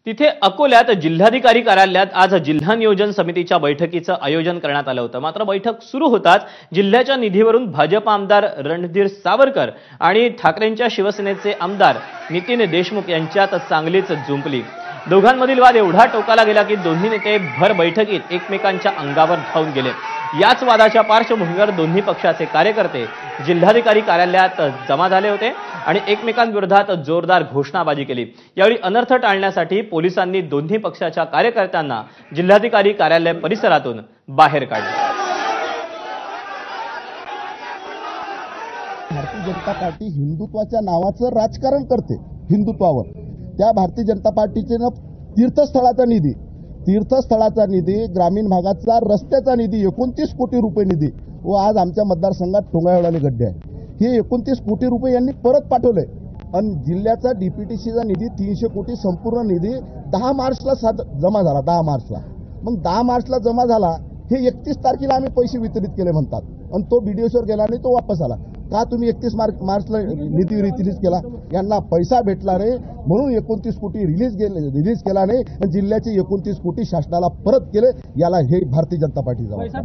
तिथे अकोल्यात जिल्हाधिकारी कार्यालयात आज जिल्हा नियोजन समितीच्या बैठकीचं आयोजन करण्यात आलं होतं। मात्र बैठक सुरू होताच जिल्ह्याच्या निधीवरून भाजप आमदार रणधीर सावरकर आणि ठाकरेंच्या शिवसेनेचे आमदार नितीन देशमुख यांच्यात चांगलीच जुंपली। दोघांमधील वाद एवढा टोकाला गेला की दोन्ही नेते भर बैठकीत एकमेकांच्या अंगावर धावून गेले। याच वादाच्या पार्श्वभूमीवर दोन्ही पक्षाचे कार्यकर्ते जिल्हाधिकारी कार्यालयात जमा झाले होते आणि एकमेकांविरोधात जोरदार घोषणाबाजी केली। यावेळी अनर्थ टाळण्यासाठी पोलिसांनी दोन्ही पक्षाच्या कार्यकर्त्यांना जिल्हाधिकारी कार्यालय परिसरातून बाहेर काढले। भारतीय जनता पार्टी हिंदुत्वाच्या नावाचं राजकारण करते। हिंदुत्वावर त्या भारतीय जनता पार्टीचे तीर्थस्थळाचा निधी ग्रामीण भागाचा रस्त्याचा निधी 29 कोटी रुपये निधी व आज आमच्या मतदारसंघात ठोंगाळलेले गड्डे आहे। हे 29 कोटी रुपये यांनी परत पाठवले आणि जिल्ह्याचा डीपीटीसीचा निधी 300 कोटी संपूर्ण निधी 10 मार्चला जमा झाला। 10 मार्चला मग 10 मार्चला जमा झाला। हे 31 तारखेला आम्ही पैसे वितरित केले म्हणतात आणि तो बीडीओवर गेला नाही, तो वापस आला। का तुम्ही 31 मार्चला निधी रिलीज केला? यांना पैसा भेटला रे म्हणून 29 कोटी रिलीज केला नाही, जिल्ह्याचे 29 कोटी शासनाला परत केले। याला हे भारतीय जनता पार्टीचा